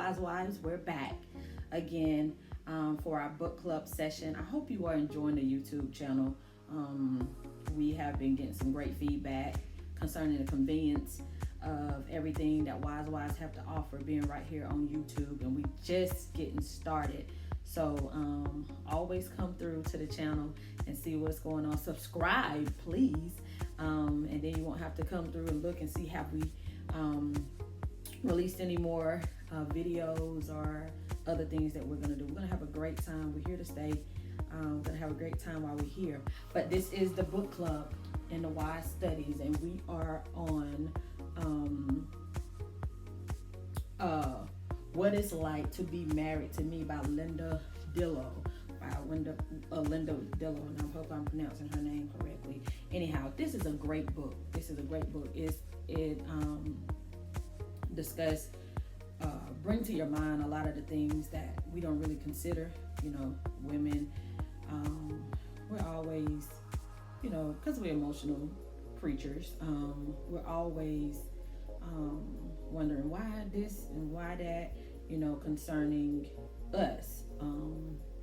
Wise Wives, we're back again for our book club session. I hope you are enjoying the YouTube channel. We have been getting some great feedback concerning the convenience of everything that Wise Wives have to offer being right here on YouTube, and we just getting started. So always come through to the channel and see what's going on. Subscribe, please, and then you won't have to come through and look and see have we released any more videos or other things that we're going to do. We're going to have a great time. We're here to stay. We're going to have a great time while we're here. But this is the book club in the Wise Studies, and we are on What It's Like to Be Married to Me by Linda Dillow. Linda Dillow, and I hope I'm pronouncing her name correctly. Anyhow, this is a great book. It discuss, bring to your mind a lot of the things that we don't really consider. You know, women, we're always, you know, because we're emotional creatures, we're always wondering why this and why that, you know, concerning us,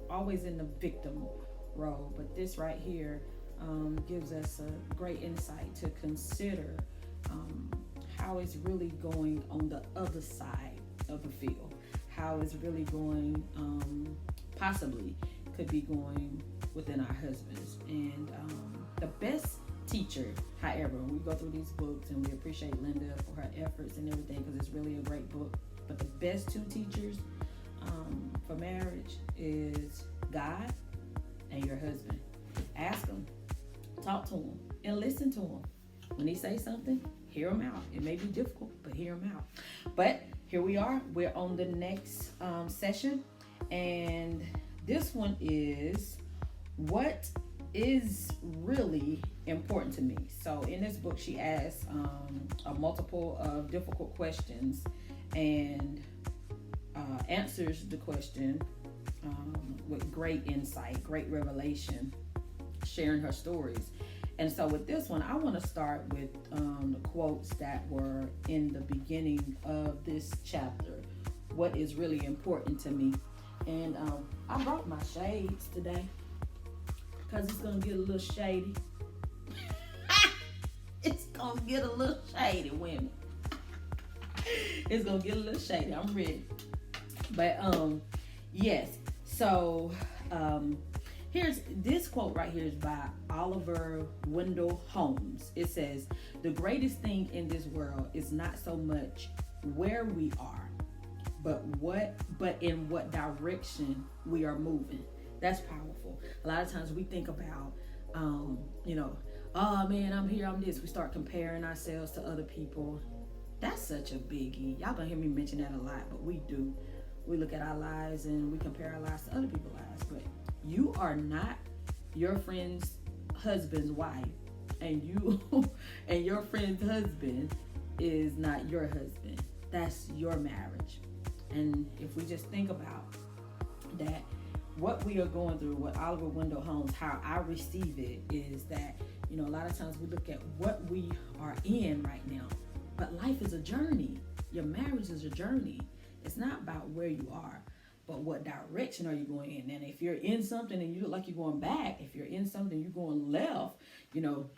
always in the victim role. But this right here gives us a great insight to consider how it's really going on the other side of the field, how it's really going, possibly could be going within our husbands. And the best teacher, however, we go through these books, and we appreciate Linda for her efforts and everything, because it's really a great book. But the best two teachers for marriage is God and your husband. Ask him, talk to him, and listen to him. When he says something, hear him out. It may be difficult, but hear him out. But here we are. We're on the next session, and this one is what is really important to me. So in this book, she asks a multiple of difficult questions and answers the question with great insight, great revelation, sharing her stories. And so with this one, I want to start with the quotes that were in the beginning of this chapter. What is really important to me. And I brought my shades today because it's going to get a little shady. It's going to get a little shady, women. It's going to get a little shady. I'm ready. But yes. So here's this quote right here is by Oliver Wendell Holmes. It says, "The greatest thing in this world is not so much where we are, but in what direction we are moving." That's powerful. A lot of times we think about, you know, oh man, I'm here, I'm this. We start comparing ourselves to other people. That's such a biggie. Y'all gonna hear me mention that a lot, but we do. We look at our lives and we compare our lives to other people's lives. But you are not your friend's husband's wife, and you and your friend's husband is not your husband. That's your marriage. And if we just think about that, what we are going through, what Oliver Wendell Holmes, how I receive it is that, you know, a lot of times we look at what we are in right now, but life is a journey. Your marriage is a journey. It's not about where you are, but what direction are you going in. And if you're in something and you look like you're going back, if you're in something you're going left, you know,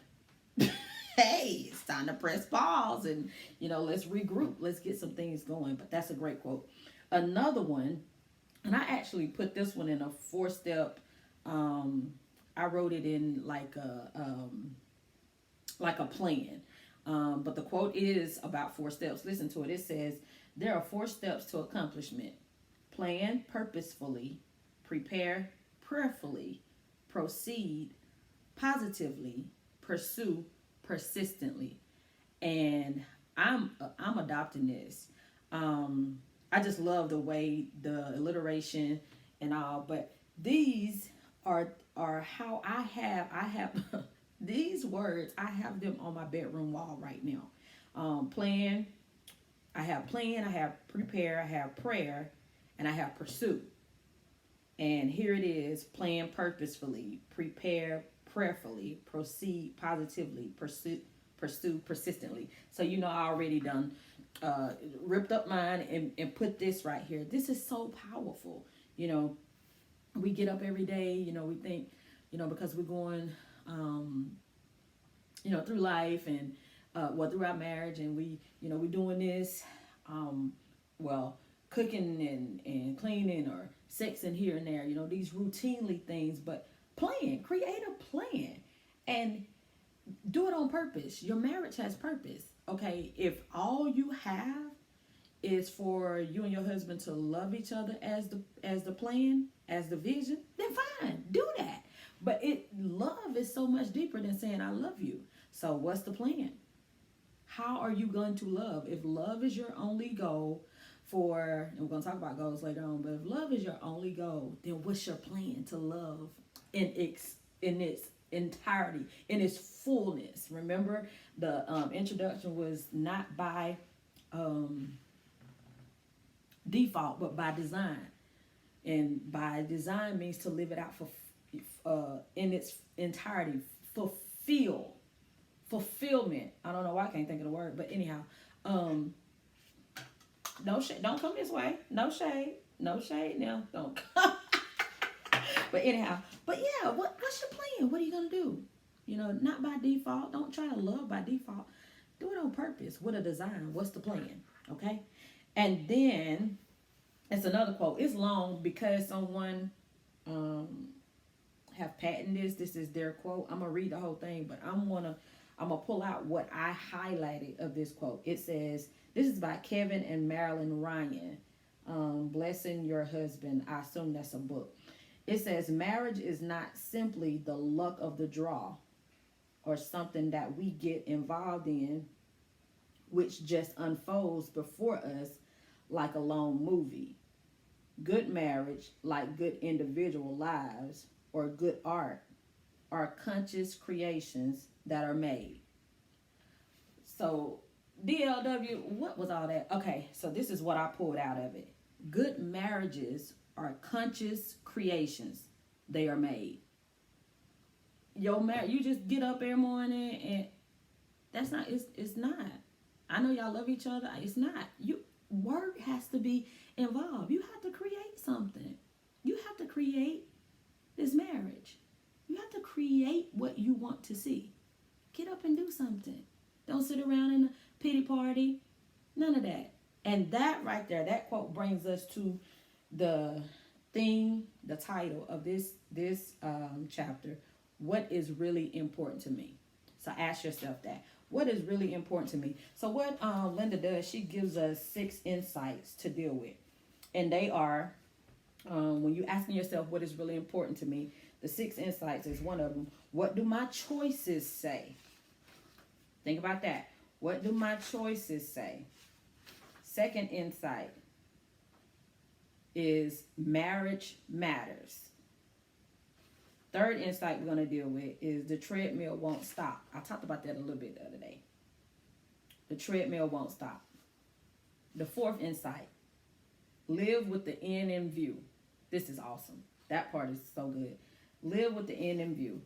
hey, it's time to press pause and, you know, let's regroup. Let's get some things going. But that's a great quote. Another one, and I actually put this one in a 4-step. I wrote it in like a plan. But the quote is about 4 steps. Listen to it. It says, "There are 4 steps to accomplishment. Plan purposefully, prepare prayerfully, proceed positively, pursue persistently." And I'm adopting this. I just love the way the alliteration and all, but these are how I have these words. I have them on my bedroom wall right now. Plan. I have prepare, I have prayer, and I have pursue. And here it is: plan purposefully, prepare prayerfully, proceed positively, pursue persistently. So you know I already done ripped up mine and put this right here. This is so powerful. You know, we get up every day, you know, we think, you know, because we're going, you know, through life and, through our marriage, and we, you know, we're doing this, well, cooking and cleaning or sexing here and there, you know, these routinely things, but create a plan and do it on purpose. Your marriage has purpose. Okay. If all you have is for you and your husband to love each other as the plan, as the vision, then fine, do that. But love is so much deeper than saying I love you. So what's the plan? How are you going to love? If love is your only goal and we're going to talk about goals later on, but if love is your only goal, then what's your plan to love in its entirety, in its fullness? Remember, the introduction was not by default, but by design. And by design means to live it out in its entirety, fulfillment. I don't know why I can't think of the word, but anyhow, no shade. Don't come this way. No shade now. Don't come. But anyhow, yeah, what's your plan? What are you gonna do? You know, not by default. Don't try to love by default. Do it on purpose with a design. What's the plan? Okay. And then it's another quote. It's long because someone have patented this. This is their quote. I'm gonna read the whole thing, but I'm gonna pull out what I highlighted of this quote. It says, this is by Kevin and Marilyn Ryan. Blessing Your Husband. I assume that's a book. It says, marriage is not simply the luck of the draw or something that we get involved in, which just unfolds before us like a long movie. Good marriage, like good individual lives or good art, are conscious creations that are made. So, DLW, what was all that? Okay, so this is what I pulled out of it. Good marriages are conscious creations. They are made. Your marriage, you just get up every morning and that's not, it's not. I know y'all love each other. It's not. Work has to be involved. You have to create something. You have to create this marriage. You have to create what you want to see. Get up and do something. Don't sit around in a pity party. None of that. And that right there, that quote brings us to the theme, the title of this chapter. What is really important to me? So ask yourself that. What is really important to me? So what Linda does, she gives us 6 insights to deal with. And they are, when you're asking yourself what is really important to me, the 6 insights is one of them. What do my choices say? Think about that. What do my choices say? Second insight is marriage matters. Third insight we're going to deal with is the treadmill won't stop. I talked about that a little bit the other day. The treadmill won't stop. The fourth insight, live with the end in view. This is awesome. That part is so good. Live with the end in view.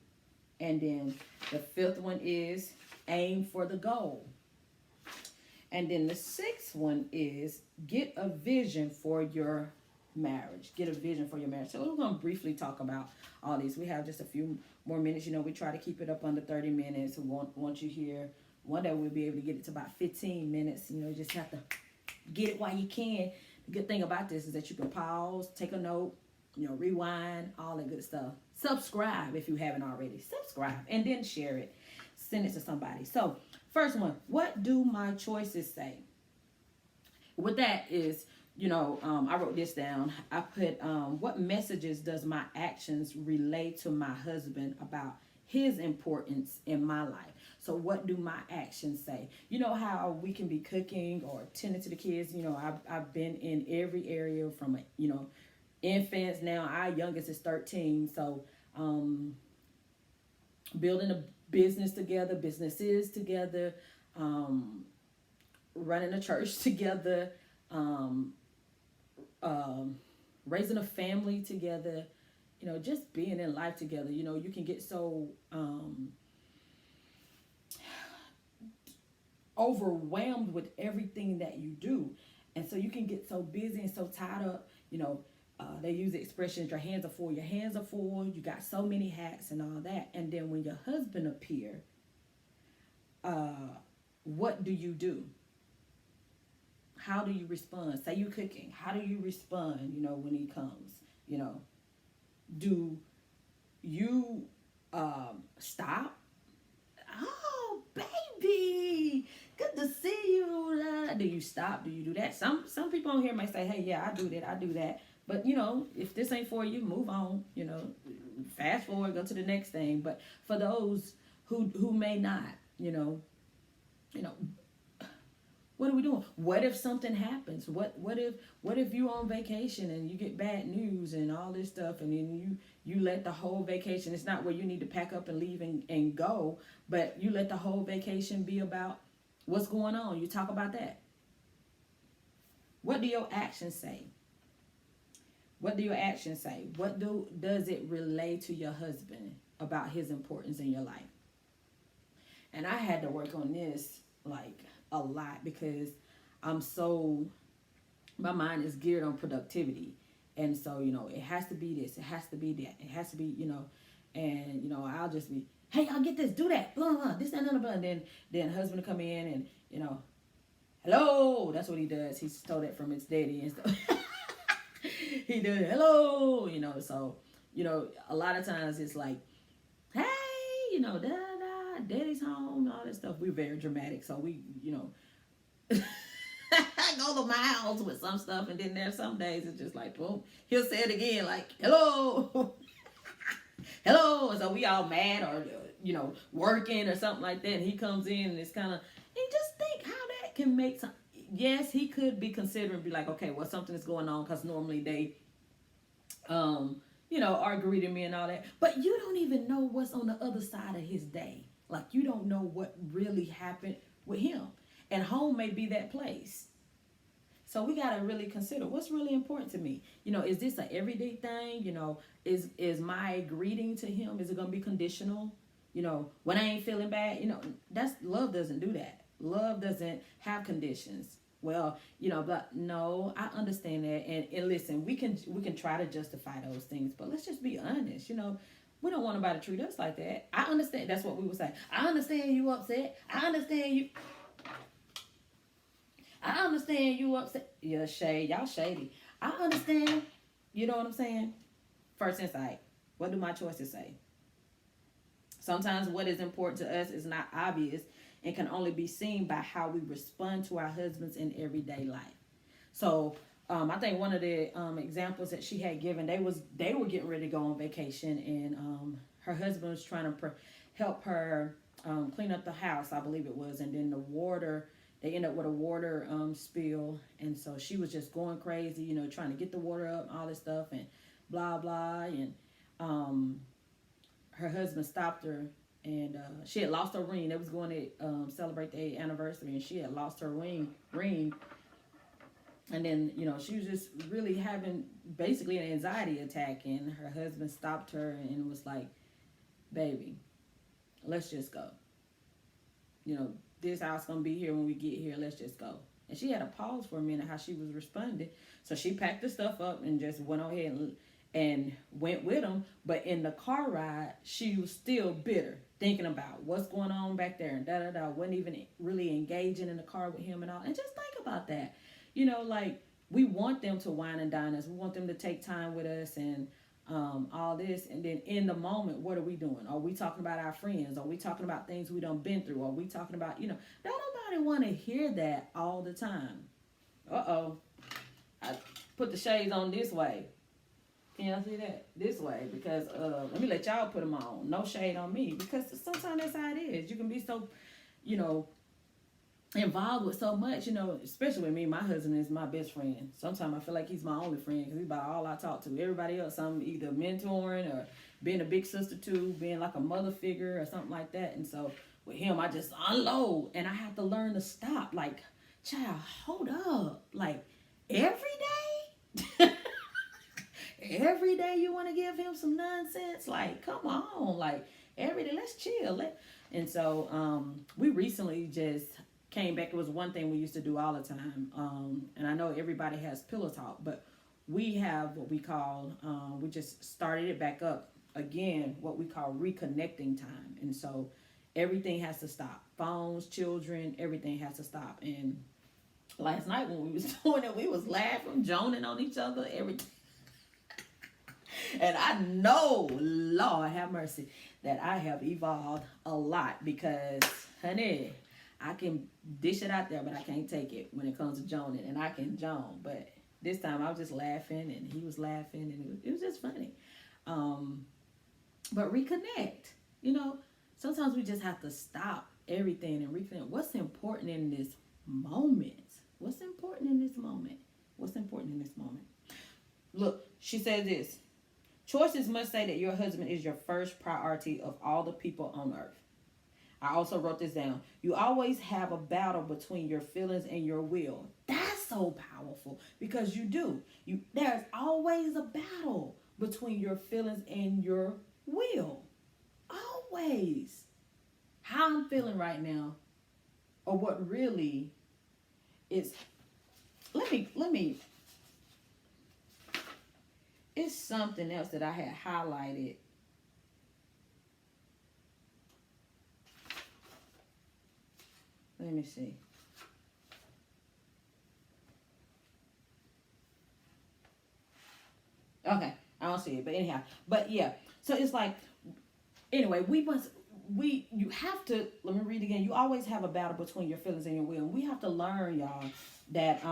And then the fifth one is aim for the goal. And then the sixth one is get a vision for your marriage. Get a vision for your marriage. So we're going to briefly talk about all these. We have just a few more minutes. You know, we try to keep it up under 30 minutes. We want you here. One day we'll be able to get it to about 15 minutes. You know, you just have to get it while you can. The good thing about this is that you can pause, take a note, you know, rewind, all that good stuff. Subscribe if you haven't already. Subscribe and then share it. Send it to somebody. So first one, what do my choices say? With that is, you know, I wrote this down. I put, what messages does my actions relay to my husband about his importance in my life? So what do my actions say? You know how we can be cooking or tending to the kids. You know, I've been in every area from, you know, infants. Now our youngest is 13. So building a businesses together, running a church together, raising a family together, you know, just being in life together. You know, you can get so overwhelmed with everything that you do. And so you can get so busy and so tied up, they use the expression, your hands are full, you got so many hats and all that. And then when your husband appear, what do you do? How do you respond? Say you cooking. How do you respond, when he comes? Do you stop? Oh, baby, good to see you. Do you stop? Do you do that? Some people on here might say, hey, yeah, I do that. But, if this ain't for you, move on. Fast forward, go to the next thing. But for those who may not, what are we doing? What if something happens? What if you're on vacation and you get bad news and all this stuff, and then you let the whole vacation, it's not where you need to pack up and leave and go, but you let the whole vacation be about what's going on. You talk about that. What do your actions say? What do your actions say? What does it relay to your husband about his importance in your life? And I had to work on this a lot, because my mind is geared on productivity. And so, it has to be this, it has to be that, it has to be, and, I'll just be, hey, y'all get this, do that, blah, blah, this, that, and blah. And then husband will come in and, hello, that's what he does. He stole that from his daddy and stuff. He does, hello, so, a lot of times it's like, hey, da, da, daddy's home, all that stuff. We're very dramatic, so we, go the miles with some stuff, and then there's some days it's just like, boom, he'll say it again, like, hello, hello, and so we all mad or, working or something like that, and he comes in and it's kind of, and just think how that can make some, yes, he could be considering, be like, okay, well, something is going on, because normally they, are greeting me and all that, but you don't even know what's on the other side of his day. Like, you don't know what really happened with him. And home may be that place. So we got to really consider what's really important to me. Is this an everyday thing? Is my greeting to him, is it going to be conditional? When I ain't feeling bad, that's, love doesn't do that. Love doesn't have conditions. Well, but no, I understand that. And listen, we can try to justify those things, but let's just be honest. We don't want nobody to treat us like that. I understand. That's what we would say. I understand you upset. I understand you upset. Yeah, shade. Y'all shady. I understand. You know what I'm saying? First insight. What do my choices say? Sometimes what is important to us is not obvious and can only be seen by how we respond to our husbands in everyday life. So I think one of the examples that she had given, they were getting ready to go on vacation, and her husband was trying to help her clean up the house, I believe it was, and then they ended up with a water spill, and so she was just going crazy, trying to get the water up, all this stuff, and blah blah, and her husband stopped her, and she had lost her ring. They was going to celebrate their anniversary, and she had lost her ring. And then, she was just really having basically an anxiety attack, and her husband stopped her and was like, baby, let's just go. This house gonna be here when we get here, let's just go. And she had to pause for a minute how she was responding. So she packed the stuff up and just went ahead and went with him. But in the car ride, she was still bitter, thinking about what's going on back there, and da-da-da, wasn't even really engaging in the car with him and all. And just think about that. We want them to wine and dine us. We want them to take time with us and all this. And then in the moment, what are we doing? Are we talking about our friends? Are we talking about things we done been through? Are we talking about, don't nobody want to hear that all the time. Uh-oh. I put the shades on this way. Can y'all see that? This way. Because let me let y'all put them on. No shade on me. Because sometimes that's how it is. You can be so, involved with so much, especially with me. My husband is my best friend. Sometimes I feel like he's my only friend, because he's about all I talk to. Everybody else, I'm either mentoring or being a big sister to, being like a mother figure or something like that. And so with him, I just unload, and I have to learn to stop. Like, child, hold up. Like, every day? Every day you want to give him some nonsense? Like, come on. Like, every day, let's chill. And so we recently just came back. It was one thing we used to do all the time. And I know everybody has pillow talk, but we have what we call, we just started it back up again, what we call reconnecting time. And so everything has to stop. Phones, children, everything has to stop. And last night when we was doing it, we was laughing, joning on each other, everything. And I know, Lord have mercy, that I have evolved a lot because, honey, I can dish it out there, but I can't take it when it comes to joning. And I can jone, but this time I was just laughing and he was laughing and it was just funny. But reconnect, you know, sometimes we just have to stop everything and reconnect. What's important in this moment? What's important in this moment? What's important in this moment? Look, she said this. Choices must say that your husband is your first priority of all the people on earth. I also wrote this down. You always have a battle between your feelings and your will. That's so powerful because you do. There's always a battle between your feelings and your will. Always. How I'm feeling right now, or what really is. Let me. It's something else that I had highlighted. Let me see. Okay, I don't see it, but anyhow. But yeah, so it's like, anyway, you have to, let me read again. You always have a battle between your feelings and your will. And we have to learn, y'all, that,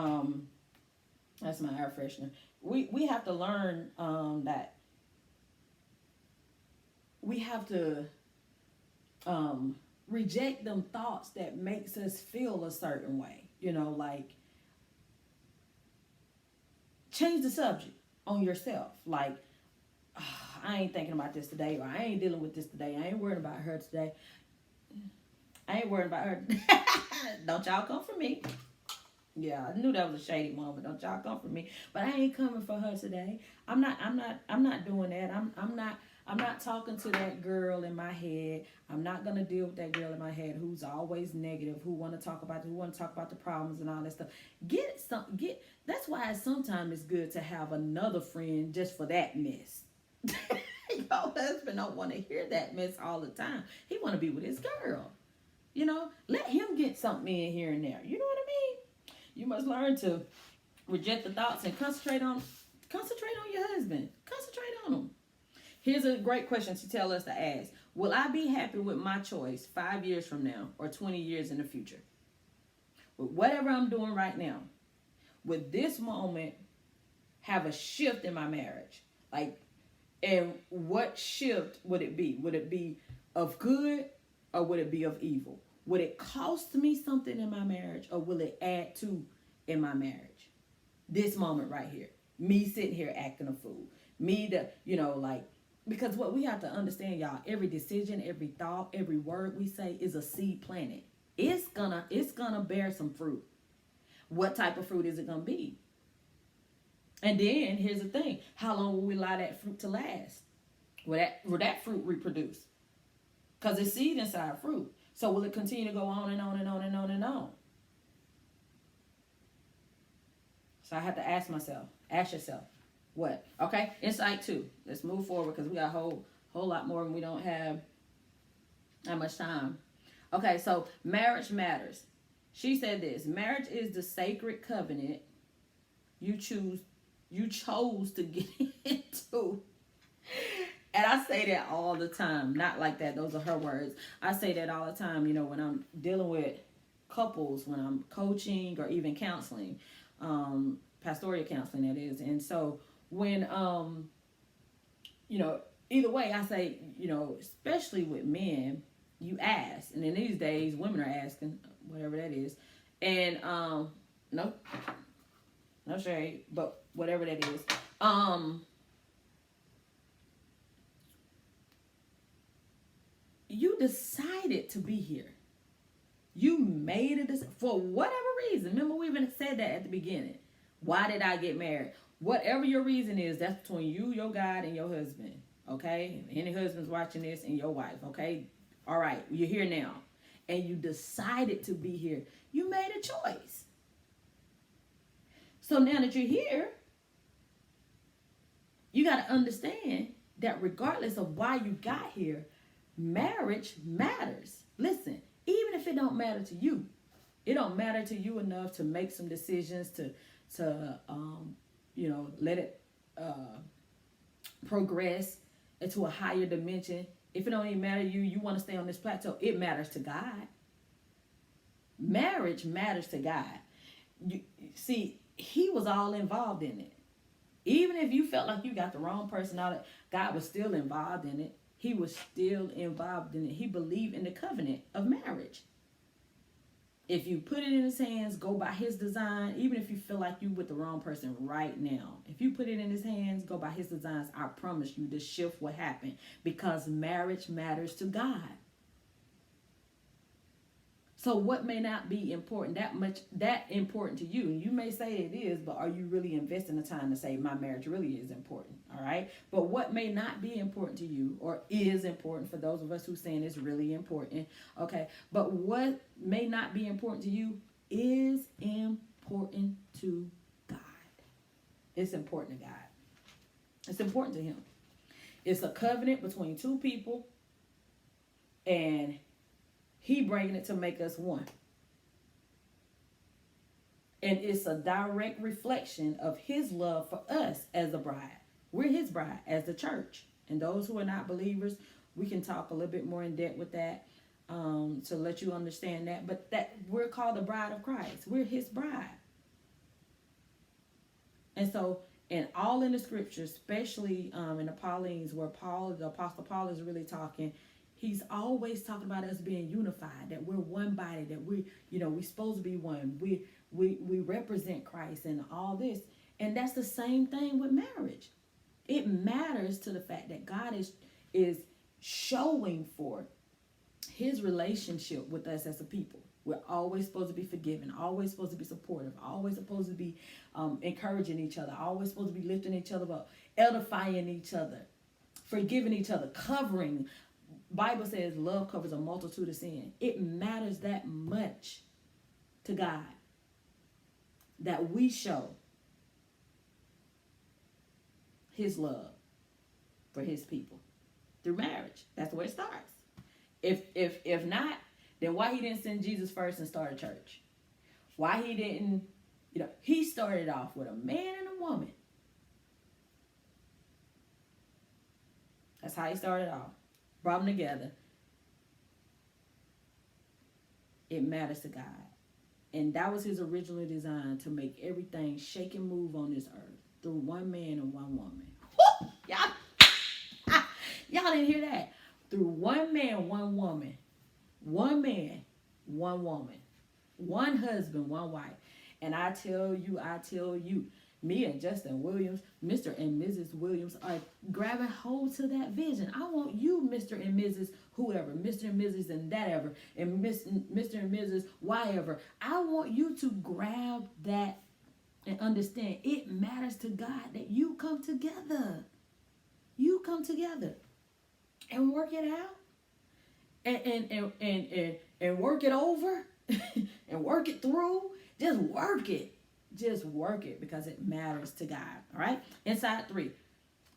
that's my air freshener. We have to learn that we have to reject them thoughts that makes us feel a certain way. You know, like change the subject on yourself. Like, oh, I ain't thinking about this today, or I ain't dealing with this today. I ain't worried about her today. I ain't worried about her. Don't y'all come for me. Yeah, I knew that was a shady moment. Don't y'all come for me. But I ain't coming for her today. I'm not doing that. I'm not talking to that girl in my head. I'm not gonna deal with that girl in my head who's always negative, who want to talk about the problems and all that stuff. That's why sometimes it's good to have another friend just for that mess. Your husband don't want to hear that mess all the time. He want to be with his girl. You know, let him get something in here and there. You know what I mean? You must learn to reject the thoughts and concentrate on your husband. Concentrate on him. Here's a great question to tell us to ask. Will I be happy with my choice 5 years from now or 20 years in the future? With whatever I'm doing right now, would this moment have a shift in my marriage? Like, and what shift would it be? Would it be of good or would it be of evil? Would it cost me something in my marriage or will it add to in my marriage? This moment right here. Me sitting here acting a fool. Because what we have to understand, y'all, every decision, every thought, every word we say is a seed planted. It's gonna bear some fruit. What type of fruit is it gonna be? And then here's the thing. How long will we allow that fruit to last? Will that fruit reproduce? Because it's seed inside fruit. So will it continue to go on and on and on and on and on? So I have to ask yourself, what? Okay, insight 2. Let's move forward because we got a whole lot more and we don't have that much time. Okay, so marriage matters. She said this: marriage is the sacred covenant you chose to get into. And I say that all the time. Not like that. Those are her words. I say that all the time, you know, when I'm dealing with couples, when I'm coaching or even counseling, pastoral counseling, that is. And so when, either way, I say, especially with men, you ask. And in these days, women are asking, whatever that is. And, no shade, but whatever that is. You decided to be here. You made a decision for whatever reason. Remember, we even said that at the beginning. Why did I get married? Whatever your reason is, that's between you, your God, and your husband. Okay? Any husbands watching this and your wife. Okay? All right. You're here now. and you decided to be here. You made a choice. So now that you're here, you got to understand that regardless of why you got here, marriage matters. Listen, even if it don't matter to you, it don't matter to you enough to make some decisions to let it progress into a higher dimension. If it don't even matter to you, you want to stay on this plateau, it matters to God. Marriage matters to God. You see, he was all involved in it. Even if you felt like you got the wrong person out, God was still involved in it. He was still involved in it. He believed in the covenant of marriage. If you put it in his hands, go by his design, even if you feel like you with the wrong person right now. If you put it in his hands, go by his designs, I promise you the shift will happen, because marriage matters to God. So what may not be important that important to you? And you may say it is, but are you really investing the time to say my marriage really is important? All right. But what may not be important to you, or is important for those of us who saying it's really important. Okay. But what may not be important to you is important to God. It's important to God. It's important to him. It's a covenant between two people, and he bringing it to make us one. And it's a direct reflection of his love for us as a bride. We're his bride as the church. And those who are not believers, we can talk a little bit more in depth with that to let you understand that. But that we're called the bride of Christ. We're his bride. And so, and all in the scriptures, especially in the Paulines, where the Apostle Paul is really talking, he's always talking about us being unified, that we're one body, that we're supposed to be one. We represent Christ and all this. And that's the same thing with marriage. It matters to the fact that God is showing forth his relationship with us as a people. We're always supposed to be forgiving, always supposed to be supportive, always supposed to be encouraging each other, always supposed to be lifting each other up, edifying each other, forgiving each other, covering. Bible says love covers a multitude of sin. It matters that much to God that we show his love for his people through marriage. That's where it starts. If not, then why he didn't send Jesus first and start a church? Why he didn't, he started off with a man and a woman. That's how he started off. Brought them together. It matters to God. And that was his original design, to make everything shake and move on this earth through one man and one woman. Woo! Y'all didn't hear that. Through one man, one woman. One man, one woman. One husband, one wife. And I tell you, me and Justin Williams, Mr. and Mrs. Williams, are grabbing hold to that vision. I want you, Mr. and Mrs. whoever, Mr. and Mrs. and that ever, and Mr. and Mrs. Y ever. I want you to grab that and understand it matters to God that you come together. You come together and work it out and work it over and work it through. Just work it. Just work it, because it matters to God. All right. Insight three.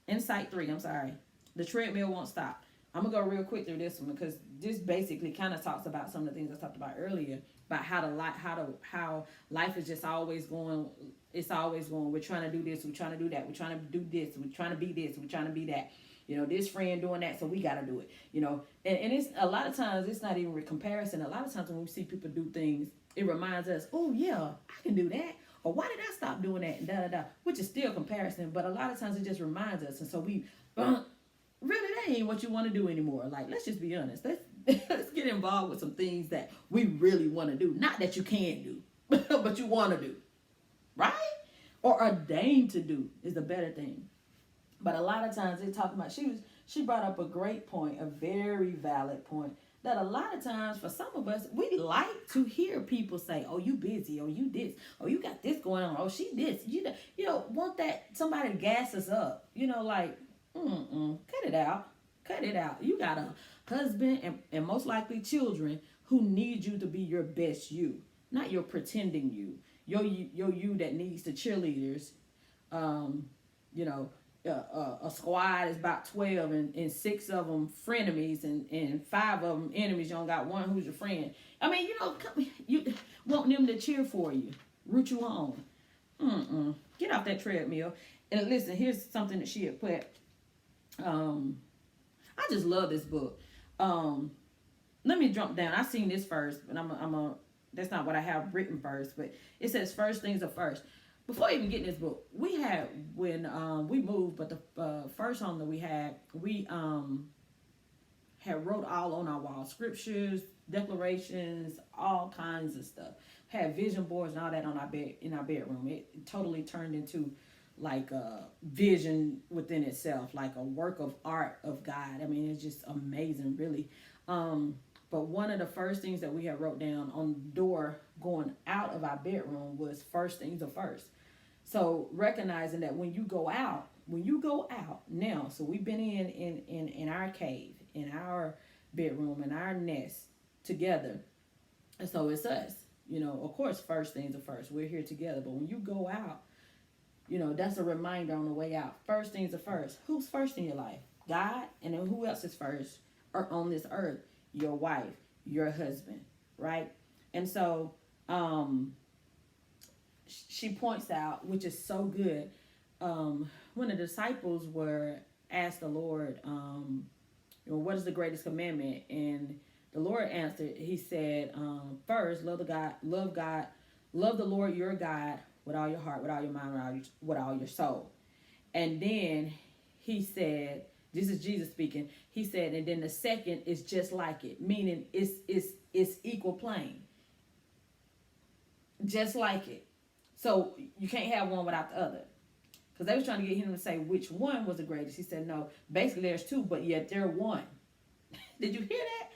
The treadmill won't stop. I'm gonna go real quick through this one, because this basically kind of talks about some of the things I talked about earlier, about how life is just always going. It's always going. We're trying to do this. We're trying to do that. We're trying to do this. We're trying to be this. We're trying to be that. This friend doing that, so we got to do it. And it's a lot of times it's not even a comparison. A lot of times when we see people do things, it reminds us, oh yeah, I can do that. Or why did I stop doing that? And which is still comparison, but a lot of times it just reminds us. And so we really, that ain't what you want to do anymore. Like, let's just be honest. Let's get involved with some things that we really want to do. Not that you can do, but you want to do, right? Or ordained to do is the better thing. But a lot of times they talk about, she brought up a great point, a very valid point, that a lot of times for some of us, we like to hear people say, oh, you busy, or you this, or you got this going on, oh, she this. Want that somebody to gas us up, cut it out. Cut it out. You got a husband and most likely children who need you to be your best you, not your pretending you. Your you that needs the cheerleaders. You know, a squad is about 12 and 6 of them frenemies and 5 of them enemies. You don't got one who's your friend. I mean, you want them to cheer for you, root you on. Get off that treadmill. And listen, here's something that she had put. I just love this book. Let me jump down. I seen this first, but that's not what I have written first, but it says first things are first. Before even getting this book, we had, when we moved, but the first home that we had wrote all on our walls, scriptures, declarations, all kinds of stuff. Had vision boards and all that on our bed, in our bedroom. It totally turned into like a vision within itself, like a work of art of God. I mean, it's just amazing, really. But one of the first things that we had wrote down on the door going out of our bedroom was first things are first. So recognizing that when you go out now, so we've been in our cave, in our bedroom, in our nest together. And so it's us, of course, first things are first. We're here together. But when you go out, that's a reminder on the way out. First things are first. Who's first in your life? God. And then who else is first or on this earth? Your wife, your husband, right? And so she points out, which is so good, when the disciples were asked the Lord, what is the greatest commandment? And the Lord answered, he said, first, love the Lord your God with all your heart, with all your mind, with all your soul. And then he said, this is Jesus speaking. He said, and then the second is just like it, meaning it's equal plane. Just like it. So you can't have one without the other. Because they was trying to get him to say which one was the greatest. He said, no, basically there's 2, but yet they're one. Did you hear that?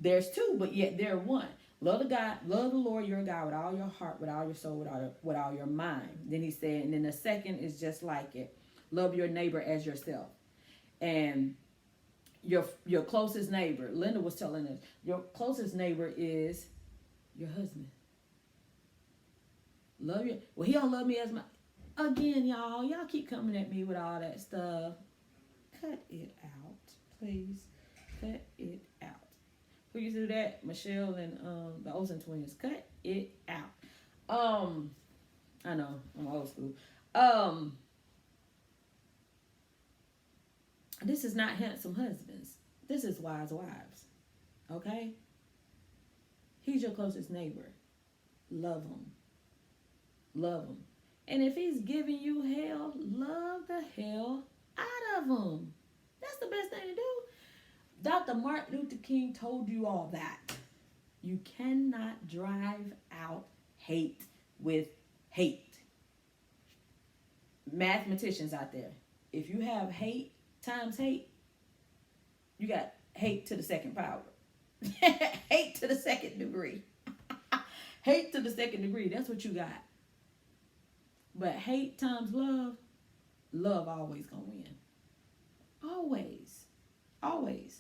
There's 2, but yet they're one. Love the Lord your God with all your heart, with all your soul, with all your mind. Then he said, and then the second is just like it. Love your neighbor as yourself. And your closest neighbor, Linda was telling us, your closest neighbor is your husband. Love you. Well, he don't love me as my. Again, y'all keep coming at me with all that stuff. Cut it out, please. Cut it out. Who used to do that? Michelle and the Olsen twins. Cut it out. I know I'm old school. This is not handsome husbands. This is wise wives. Okay? He's your closest neighbor. Love him. Love him. And if he's giving you hell, love the hell out of him. That's the best thing to do. Dr. Martin Luther King told you all that. You cannot drive out hate with hate. Mathematicians out there, if you have hate times hate, you got hate to the second power. Hate to the second degree. Hate to the second degree. That's what you got. But hate times love always gonna win. Always. Always.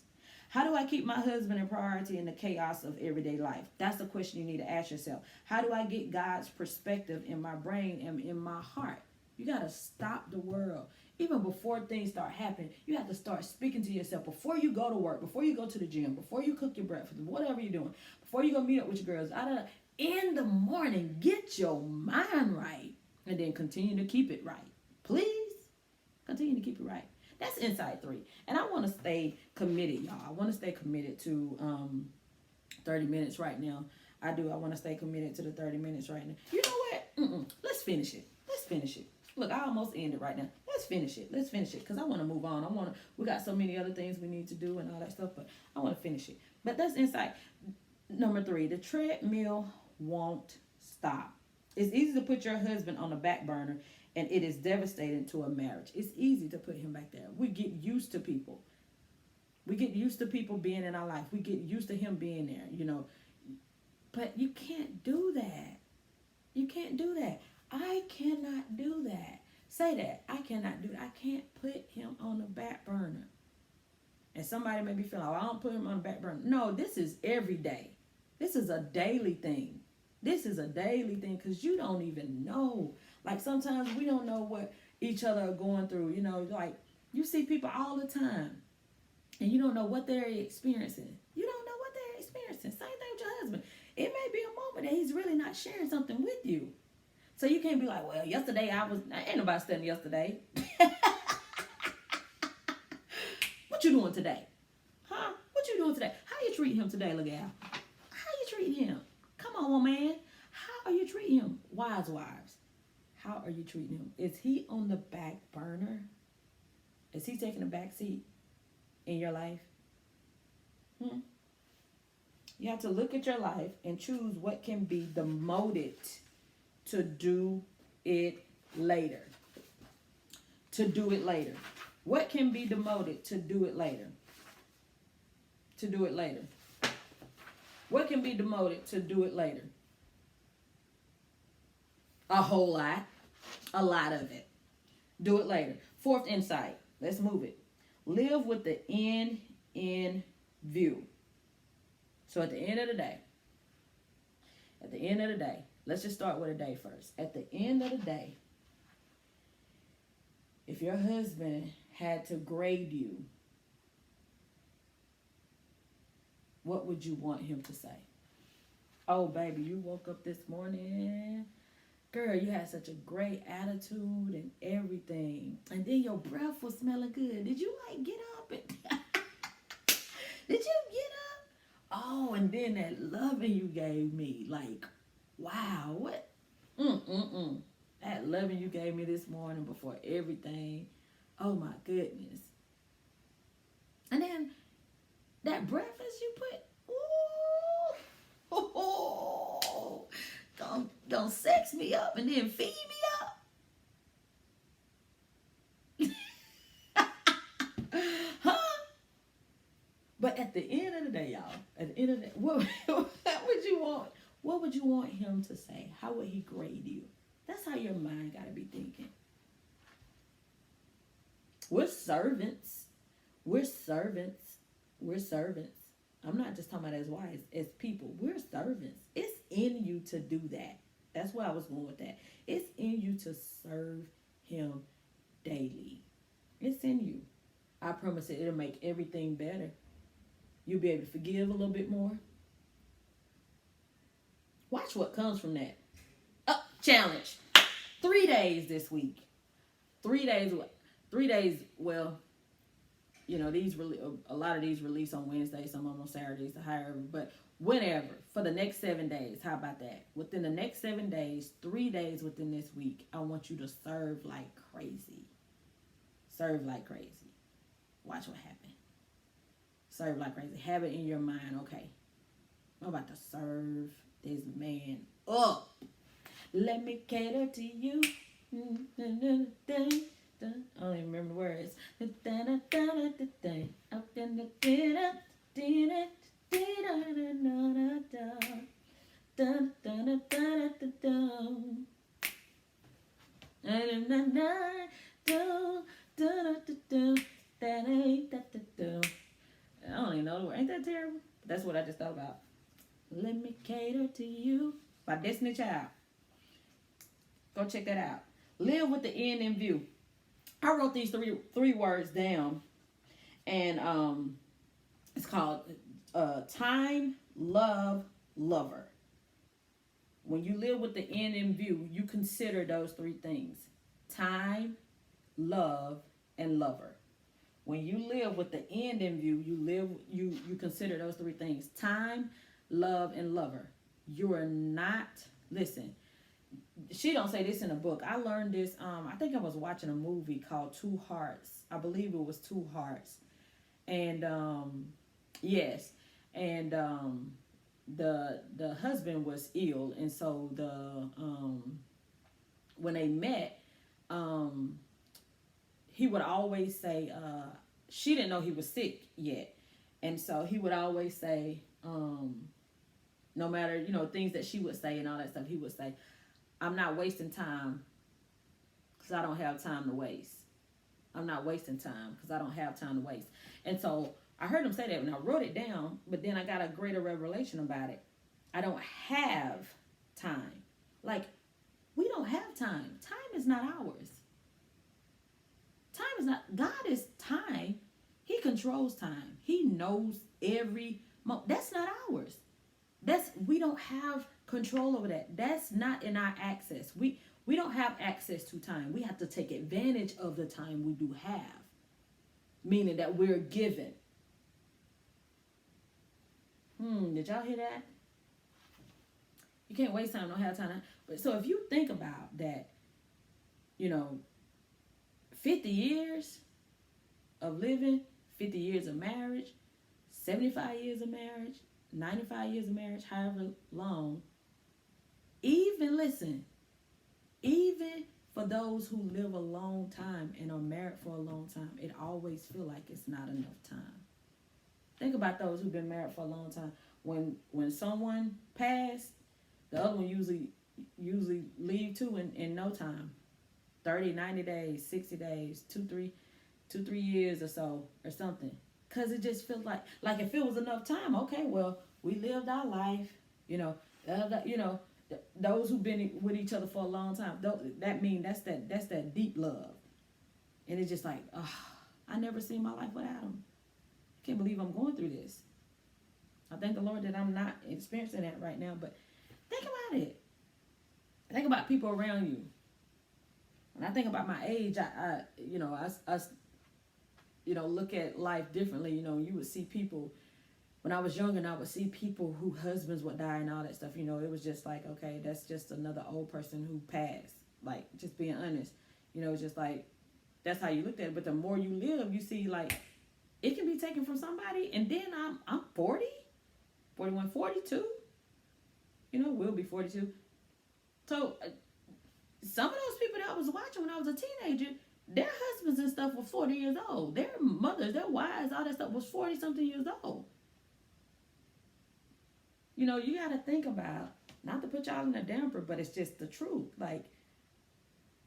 How do I keep my husband in priority in the chaos of everyday life? That's the question you need to ask yourself. How do I get God's perspective in my brain and in my heart? You got to stop the world. Even before things start happening, you have to start speaking to yourself. Before you go to work, before you go to the gym, before you cook your breakfast, whatever you're doing, before you go meet up with your girls, in the morning, get your mind right. And then continue to keep it right. Please continue to keep it right. That's insight 3. And I want to stay committed, y'all. I want to stay committed to 30 minutes right now. I do. I want to stay committed to the 30 minutes right now. You know what? Let's finish it. Let's finish it. Look, I almost ended right now. Let's finish it. Let's finish it. Because I want to move on. We got so many other things we need to do and all that stuff. But I want to finish it. But that's insight number 3. The treadmill won't stop. It's easy to put your husband on the back burner, and it is devastating to a marriage. It's easy to put him back there. We get used to people. We get used to people being in our life. We get used to him being there, But you can't do that. You can't do that. I cannot do that. Say that. I cannot do that. I can't put him on the back burner. And somebody may be feeling, oh, I don't put him on the back burner. No, this is every day. This is a daily thing. This is a daily thing because you don't even know. Like sometimes we don't know what each other are going through. You know, like you see people all the time and you don't know what they're experiencing. You don't know what they're experiencing. Same thing with your husband. It may be a moment that he's really not sharing something with you. So you can't be like, well, yesterday ain't nobody studying yesterday. What you doing today? Huh? What you doing today? How you treating him today, LaGal? How you treating him? Come on, man. How are you treating him? Wives. How are you treating him? Is he on the back burner? Is he taking a back seat in your life? You have to look at your life and choose what can be demoted to do it later. To do it later. What can be demoted to do it later? To do it later. What can be demoted to do it later? A whole lot. A lot of it. Do it later. Fourth insight. Let's move it. Live with the end in view. So at the end of the day, let's just start with a day first. At the end of the day, if your husband had to grade you, what would you want him to say? Oh, baby, you woke up this morning. Girl, you had such a great attitude and everything. And then your breath was smelling good. Did you get up? Did you get up? Oh, and then that loving you gave me. Wow, what? That loving you gave me this morning before everything. Oh, my goodness. And then that breakfast you put, ooh, don't sex me up and then feed me up. Huh? But at the end of the day, y'all, at the end of the day, what would you want? What would you want him to say? How would he grade you? That's how your mind got to be thinking. We're servants. We're servants. We're servants. I'm not just talking about as wives, as people. We're servants. It's in you to do that. That's where I was going with that. It's in you to serve him daily. It's in you. I promise it'll make everything better. You'll be able to forgive a little bit more. Watch what comes from that. Challenge. 3 days this week. 3 days. 3 days. Well, you know, a lot of these release on Wednesdays, some of them on Saturdays, however. But whenever, for the next 7 days. How about that? Within the next 7 days, 3 days within this week, I want you to serve like crazy. Serve like crazy. Watch what happens. Serve like crazy. Have it in your mind. Okay, I'm about to serve this man up. Let me cater to you. I don't even remember the words. I don't even know the word. Ain't that terrible? That's what I just thought about. Let me cater to you by Destiny Child. Go check that out. Live with the end in view. I wrote these three words down, and it's called time, love, lover. When you live with the end in view, you consider those three things: time, love, and lover. When you live with the end in view, you consider those three things: time, love, and lover. You are not, listen, she don't say this in a book. I learned this, I think I was watching a movie called Two Hearts. I believe it was Two Hearts. And, yes. And, the husband was ill. And so when they met, he would always say, she didn't know he was sick yet. And so he would always say, no matter, things that she would say and all that stuff, he would say, I'm not wasting time because I don't have time to waste. I'm not wasting time because I don't have time to waste. And so I heard him say that and I wrote it down, but then I got a greater revelation about it. I don't have time. Like, we don't have time. Time is not ours. Time is not, God is time. He controls time. He knows every moment. That's not ours. We don't have control over that. That's not in our access. We don't have access to time. We have to take advantage of the time we do have. Meaning that we're given. Did y'all hear that? You can't waste time, don't have time. But so if you think about that, 50 years of living, 50 years of marriage, 75 years of marriage, 95 years of marriage, however long, even for those who live a long time and are married for a long time, it always feel like it's not enough time. Think about those who've been married for a long time. When someone passed, the other one usually leave too in no time. 30, 90 days, 60 days, 2, 3 years or so or something. Because it just feels like if it was enough time, okay, well, we lived our life, those who've been with each other for a long time, that means that's that deep love. And it's just like, I never seen my life without him. I can't believe I'm going through this. I thank the Lord that I'm not experiencing that right now, but think about it. Think about people around you. When I think about my age, I look at life differently. You would see people, when I was young and I would see people whose husbands would die and all that stuff, it was just like, okay, that's just another old person who passed. Like, just being honest, it's just like, that's how you looked at it. But the more you live, you see, like, it can be taken from somebody. And then I'm 40, 41, 42, we'll be 42. So some of those people that I was watching when I was a teenager, their husbands and stuff were 40 years old. Their mothers, their wives, all that stuff was 40-something years old. You got to think about, not to put y'all in a damper, but it's just the truth. Like,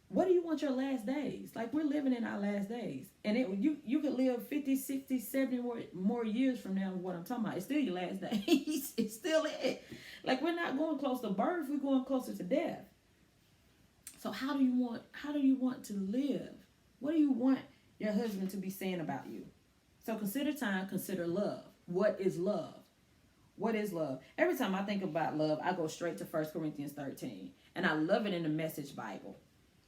what do you want your last days? Like, we're living in our last days. And you could live 50, 60, 70 more years from now, what I'm talking about. It's still your last days. It's still it. Like, we're not going close to birth. We're going closer to death. So how do you want to live? What do you want your husband to be saying about you? So consider time, consider love. What is love? What is love? Every time I think about love, I go straight to 1 Corinthians 13. And I love it in the Message Bible.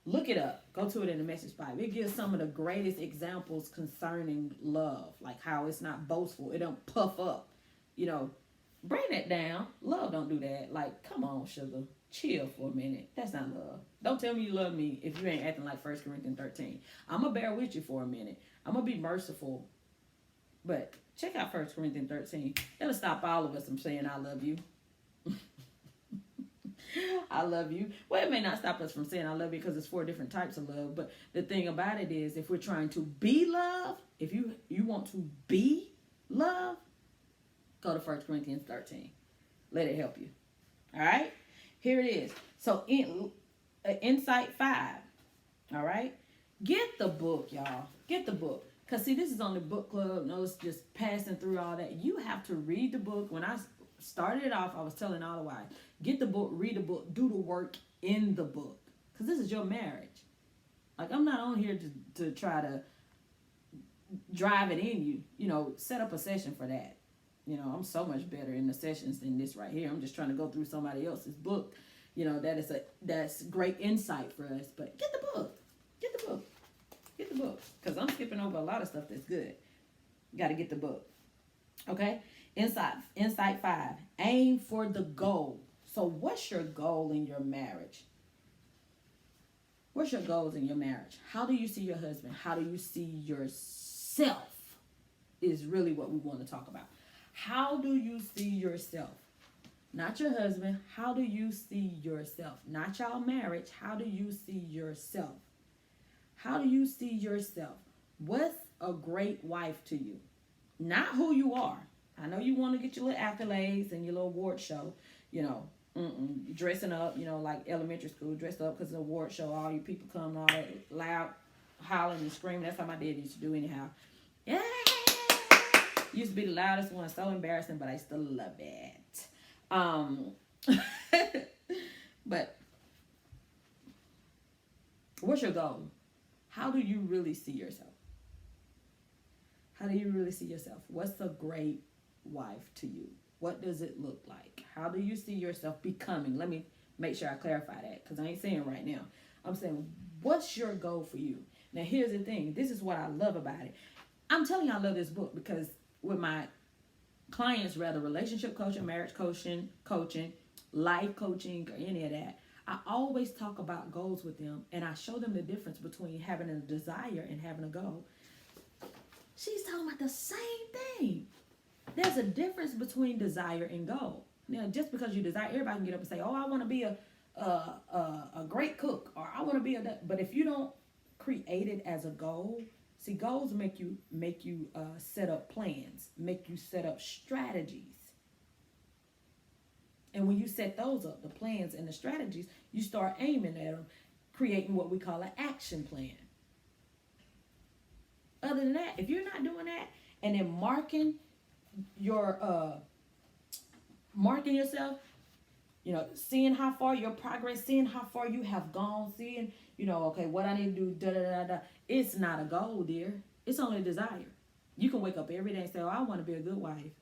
Look it up. Go to it in the Message Bible. It gives some of the greatest examples concerning love. Like how it's not boastful. It don't puff up. Bring that down. Love don't do that. Like, come on, sugar. Chill for a minute. That's not love. Don't tell me you love me if you ain't acting like 1 Corinthians 13. I'm going to bear with you for a minute. I'm going to be merciful. But check out 1 Corinthians 13. That'll stop all of us from saying I love you. I love you. Well, it may not stop us from saying I love you because it's 4 different types of love. But the thing about it is, if we're trying to be love, if you want to be love, go to 1 Corinthians 13. Let it help you. All right? Here it is. So, Insight 5. All right? Get the book, y'all. Get the book. Because, see, this is on the book club. No, it's just passing through all that. You have to read the book. When I started it off, I was telling all the wives, get the book, read the book, do the work in the book. Because this is your marriage. Like, I'm not on here to try to drive it in you. Set up a session for that. I'm so much better in the sessions than this right here. I'm just trying to go through somebody else's book. That's great insight for us. But get the book. Get the book. Get the book. Because I'm skipping over a lot of stuff that's good. You got to get the book. Okay? Insight 5. Aim for the goal. So what's your goal in your marriage? What's your goals in your marriage? How do you see your husband? How do you see yourself? Is really what we want to talk about. How do you see yourself? Not your husband. How do you see yourself? Not y'all marriage. How do you see yourself? How do you see yourself? What's a great wife to you? Not who you are. I know you want to get your little accolades and your little award show, dressing up, like elementary school, dressed up because it's an award show. All you people come all that loud, hollering and screaming. That's how my dad used to do anyhow. Yeah. Used to be the loudest one, so embarrassing, but I still love it. But what's your goal? How do you really see yourself? How do you really see yourself? What's a great wife to you? What does it look like? How do you see yourself becoming? Let me make sure I clarify that, because I ain't saying right now. I'm saying, what's your goal for you? Now, here's the thing. This is what I love about it. I'm telling you I love this book because with my clients, rather relationship coaching, marriage coaching, life coaching, or any of that, I always talk about goals with them, and I show them the difference between having a desire and having a goal. She's talking about the same thing. There's a difference between desire and goal. Now, just because you desire, everybody can get up and say, "Oh, I want to be a great cook," or "I want to be a." But if you don't create it as a goal, see, goals make you set up plans, make you set up strategies. And when you set those up, the plans and the strategies, you start aiming at them, creating what we call an action plan. Other than that, if you're not doing that, and then marking yourself, seeing how far your progress, seeing how far you have gone, seeing, okay, what I need to do, It's not a goal, dear. It's only a desire. You can wake up every day and say, "Oh, I want to be a good wife,"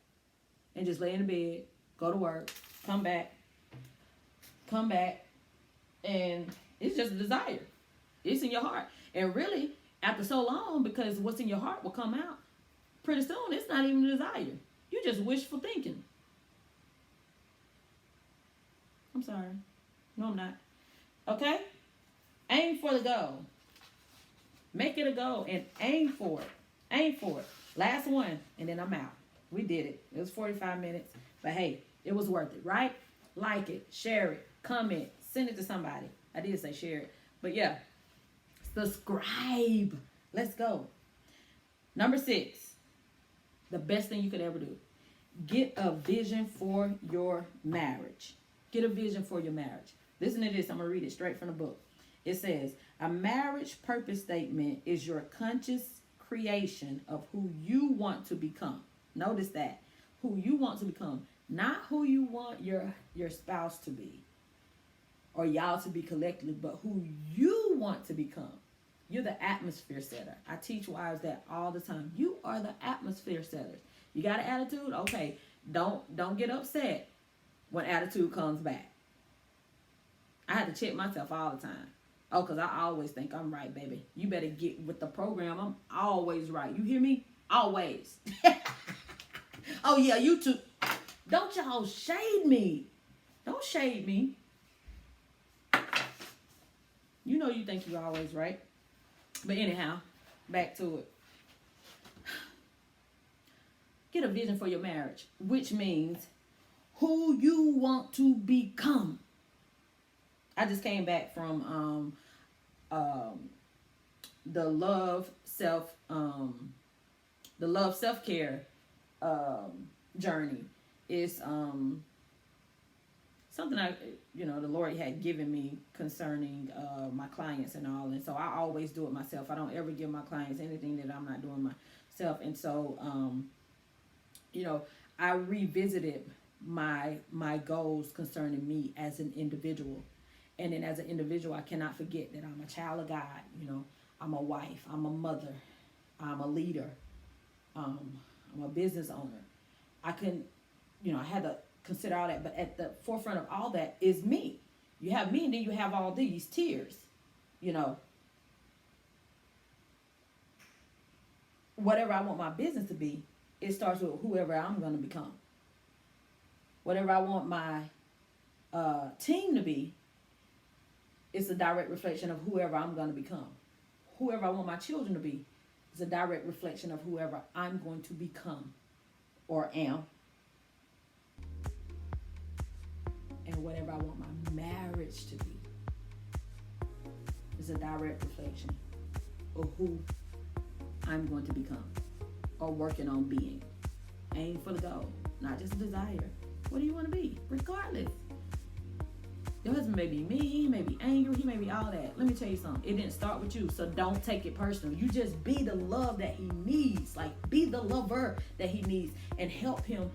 and just lay in the bed, go to work, come back, and it's just a desire. It's in your heart. And really, after so long, because what's in your heart will come out, pretty soon it's not even a desire. You just wishful thinking. I'm sorry. No, I'm not. Okay? Aim for the goal. Make it a goal and aim for it. Aim for it. Last one, and then I'm out. We did it. It was 45 minutes. But hey, it was worth it, right? Like it, share it, comment, send it to somebody. I did say share it. But yeah, subscribe. Let's go. Number 6, the best thing you could ever do. Get a vision for your marriage. Get a vision for your marriage. Listen to this. I'm going to read it straight from the book. It says, a marriage purpose statement is your conscious creation of who you want to become. Notice that. Who you want to become. Not who you want your spouse to be. Or y'all to be collectively. But who you want to become. You're the atmosphere setter. I teach wives that all the time. You are the atmosphere setters. You got an attitude? Okay. Don't get upset when attitude comes back. I have to check myself all the time. Oh, because I always think I'm right, baby. You better get with the program. I'm always right. You hear me? Always. Oh, yeah, you too. Don't y'all shade me. Don't shade me. You know you think you're always right. But anyhow, back to it. Get a vision for your marriage, which means who you want to become. I just came back from the love self-care journey. Is something the Lord had given me concerning my clients and all. And so I always do it myself. I don't ever give my clients anything that I'm not doing myself. And so, I revisited my goals concerning me as an individual. And then as an individual, I cannot forget that I'm a child of God. I'm a wife. I'm a mother. I'm a leader. I'm a business owner. I had to consider all that. But at the forefront of all that is me. You have me, and then you have all these tiers. Whatever I want my business to be, it starts with whoever I'm going to become. Whatever I want my team to be, it's a direct reflection of whoever I'm going to become. Whoever I want my children to be is a direct reflection of whoever I'm going to become or am. And whatever I want my marriage to be is a direct reflection of who I'm going to become or working on being. Aim for the goal, not just a desire. What do you want to be? Regardless. Your husband husband may be mean, he may be angry, he may be all that. Let me tell you something. It didn't start with you, so don't take it personal. You just be the love that he needs. Like, be the lover that he needs, and help him,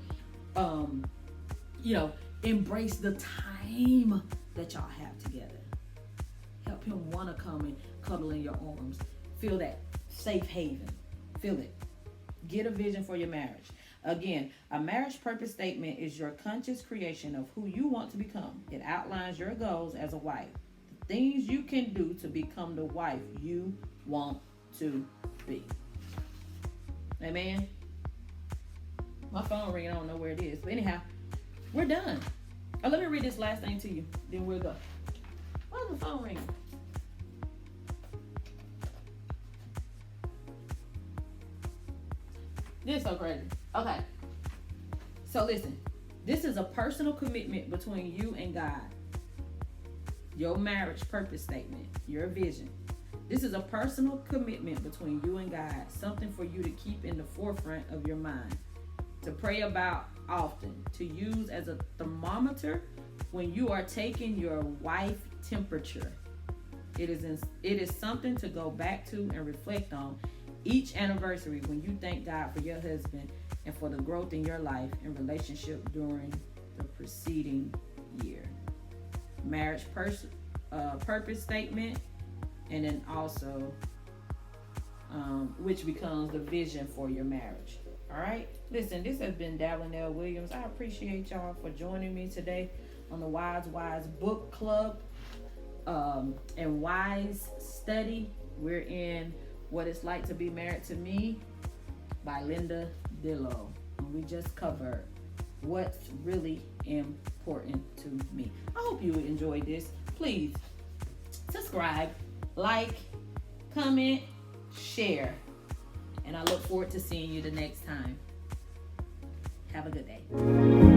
embrace the time that y'all have together. Help him want to come and cuddle in your arms. Feel that safe haven. Feel it. Get a vision for your marriage. Again, a marriage purpose statement is your conscious creation of who you want to become. It outlines your goals as a wife, the things you can do to become the wife you want to be. Amen. My phone ringing, I don't know where it is. But anyhow, we're done. Let me read this last thing to you, then we'll go. Why's the phone ringing? This is so crazy. Okay. So listen, this is a personal commitment between you and God. Your marriage purpose statement, your vision. This is a personal commitment between you and God, something for you to keep in the forefront of your mind, to pray about often, to use as a thermometer when you are taking your wife's temperature. It is something to go back to and reflect on each anniversary when you thank God for your husband and for the growth in your life and relationship during the preceding year. Marriage purpose statement, and then also which becomes the vision for your marriage. All right. Listen, this has been Davilyn L Williams. I appreciate y'all for joining me today on the Wise Book Club and Wise Study. We're in What It's Like to Be Married to Me by Linda Dillow. And we just covered what's really important to me. I hope you enjoyed this. Please subscribe, like, comment, share. And I look forward to seeing you the next time. Have a good day.